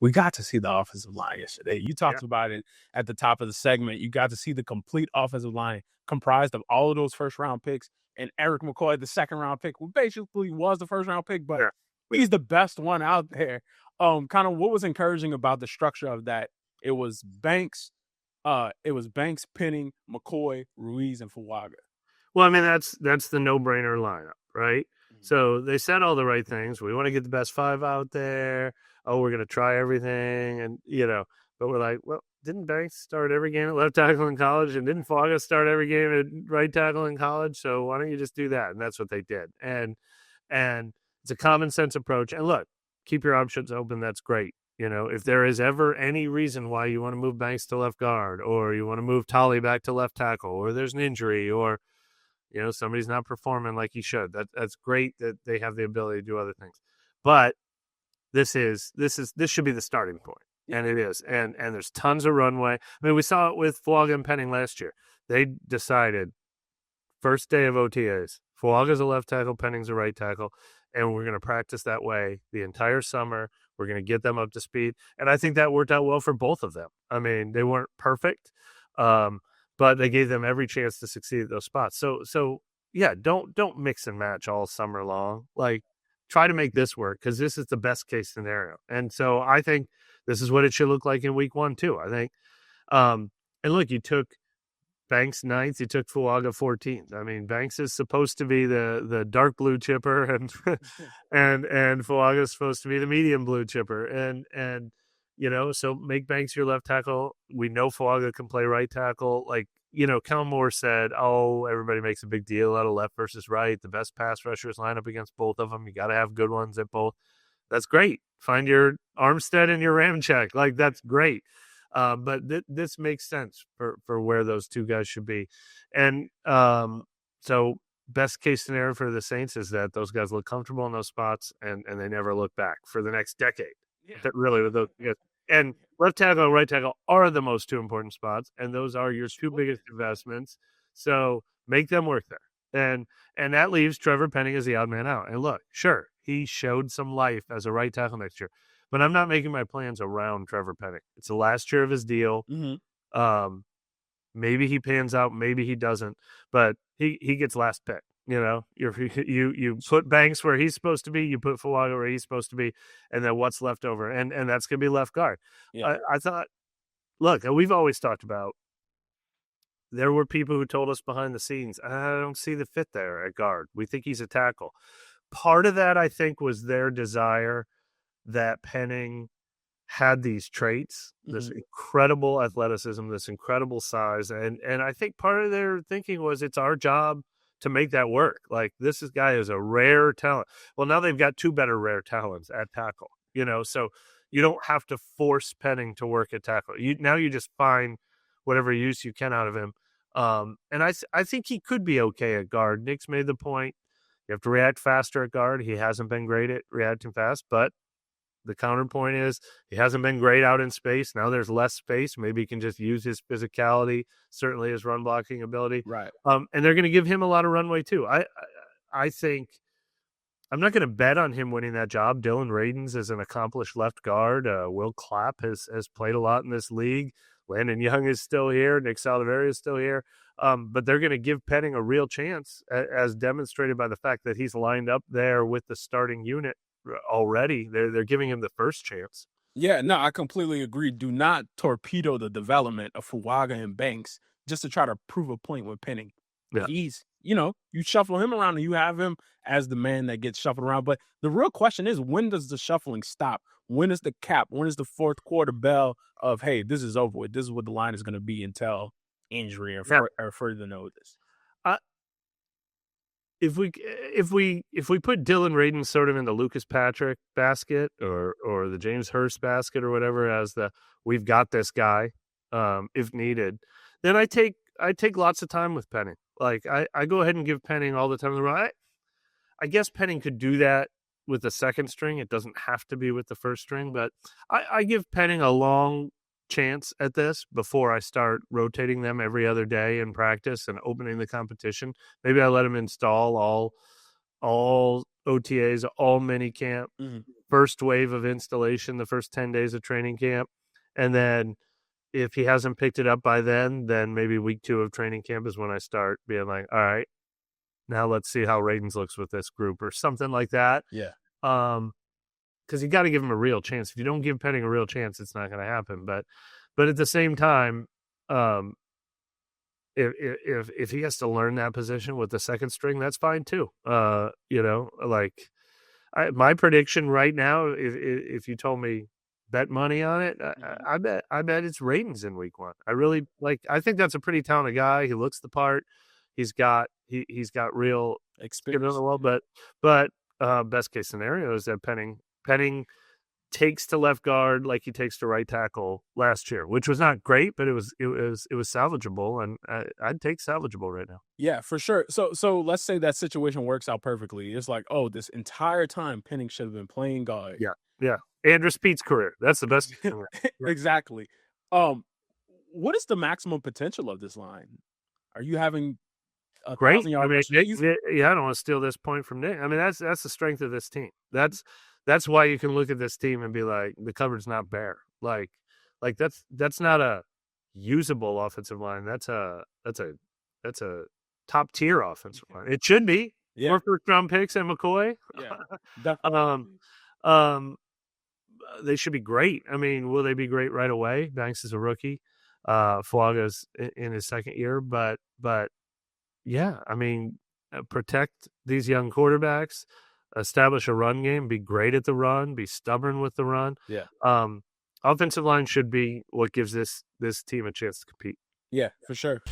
we got to see the offensive line yesterday. You talked about it at the top of the segment. You got to see the complete offensive line comprised of all of those first-round picks and Eric McCoy, the second-round pick, who basically was the first-round pick, but he's the best one out there. Kind of what was encouraging about the structure of that, it was Banks, Penning, McCoy, Ruiz, and Fuaga. Well, I mean, that's the no-brainer lineup, right? So they said all the right things. We want to get the best 5 out there. Oh, we're going to try everything. And, but we're like, well, didn't Banks start every game at left tackle in college? And didn't Fuaga start every game at right tackle in college? So why don't you just do that? And that's what they did. And it's a common sense approach. And look, keep your options open. That's great. If there is ever any reason why you want to move Banks to left guard, or you want to move Tolly back to left tackle, or there's an injury, or somebody's not performing like he should. That's great that they have the ability to do other things. But this should be the starting point. And it is. And there's tons of runway. I mean, we saw it with Fuaga and Penning last year. They decided first day of OTAs, Fuaga's a left tackle, Penning's a right tackle, and we're going to practice that way the entire summer. We're going to get them up to speed. And I think that worked out well for both of them. I mean, they weren't perfect. But they gave them every chance to succeed at those spots. So yeah, don't mix and match all summer long. Like, try to make this work, because this is the best case scenario. And so I think this is what it should look like in week 1 too. I think. And look, you took Banks 9th, you took Fuaga 14th. I mean, Banks is supposed to be the dark blue chipper, and and Fuaga is supposed to be the medium blue chipper, and. So make Banks your left tackle. We know Fuaga can play right tackle. Like, Kellen Moore said, everybody makes a big deal out of left versus right. The best pass rushers line up against both of them. You got to have good ones at both. That's great. Find your Armstead and your Ramczyk. Like, that's great. But this makes sense for where those two guys should be. And so best case scenario for the Saints is that those guys look comfortable in those spots and they never look back for the next decade. Yeah. That really, with those, and left tackle and right tackle are the most 2 important spots, and those are your 2 biggest investments. So make them work there, and that leaves Trevor Penning as the odd man out. And look, sure, he showed some life as a right tackle next year, but I'm not making my plans around Trevor Penning. It's the last year of his deal. Mm-hmm. Maybe he pans out, maybe he doesn't, but he gets last pick. You put Banks where he's supposed to be, you put Fuaga where he's supposed to be, and then what's left over, and that's going to be left guard. Yeah. I thought, look, we've always talked about, there were people who told us behind the scenes, I don't see the fit there at guard. We think he's a tackle. Part of that, I think, was their desire that Penning had these traits, this incredible athleticism, this incredible size, and I think part of their thinking was, it's our job to make that work. Like, this guy is a rare talent. Well, now they've got 2 better rare talents at tackle, so you don't have to force Penning to work at tackle. You just find whatever use you can out of him. And I think he could be okay at guard. Nick's made the point, you have to react faster at guard. He hasn't been great at reacting fast, but the counterpoint is he hasn't been great out in space. Now there's less space. Maybe he can just use his physicality, certainly his run blocking ability. Right. And they're going to give him a lot of runway too. I think I'm not going to bet on him winning that job. Dylan Radins is an accomplished left guard. Will Clapp has played a lot in this league. Landon Young is still here. Nick Saldivari is still here. But they're going to give Penning a real chance, as demonstrated by the fact that he's lined up there with the starting unit already. They're giving him the first chance. Yeah, no, I completely agree. Do not torpedo the development of Fuaga and Banks just to try to prove a point with Penning. Yeah. He's, you shuffle him around and you have him as the man that gets shuffled around. But the real question is, when does the shuffling stop? When is the cap? When is the 4th quarter bell of, hey, this is over with? This is what the line is going to be until injury or further notice. If we put Dylan Radin sort of in the Lucas Patrick basket or the James Hurst basket or whatever, as the we've got this guy if needed, then I take lots of time with Penning. Like I go ahead and give Penning all the time in the run. I guess Penning could do that with the second string. It doesn't have to be with the first string, but I give Penning a long chance at this before I start rotating them every other day in practice and opening the competition. Maybe I let him install all OTAs, all mini camp, Mm-hmm. first wave of installation, the first 10 days of training camp. And then if he hasn't picked it up by then maybe week 2 of training camp is when I start being like, all right, now let's see how Radens looks with this group or something like that. Yeah. Because you got to give him a real chance. If you don't give Penning a real chance, it's not going to happen. But at the same time, if he has to learn that position with the second string, that's fine too. Like my prediction right now, if you told me bet money on it, I bet it's Radens in week 1. I really I think that's a pretty talented guy. He looks the part. He's got real Experience. But best case scenario is that Penning takes to left guard like he takes to right tackle last year, which was not great, but it was salvageable, and I'd take salvageable right now. Yeah, for sure. So let's say that situation works out perfectly. It's like, oh, this entire time Penning should have been playing guard. Yeah. Andrus Pete's career. That's the best. Exactly. What is the maximum potential of this line? Are you having a great? 1,000-yard I don't want to steal this point from Nick. I mean, that's the strength of this team. That's why you can look at this team and be like, the cupboard's not bare. Like that's not a usable offensive line. That's a top tier offensive line. It should be. Yeah. 4 first-round picks and McCoy. Yeah, definitely. They should be great. I mean, will they be great right away? Banks is a rookie. Fuaga's in his second year, but yeah, I mean, protect these young quarterbacks, establish a run game, be great at the run, be stubborn with the run. Yeah. Offensive line should be what gives this team a chance to compete. Yeah, for sure.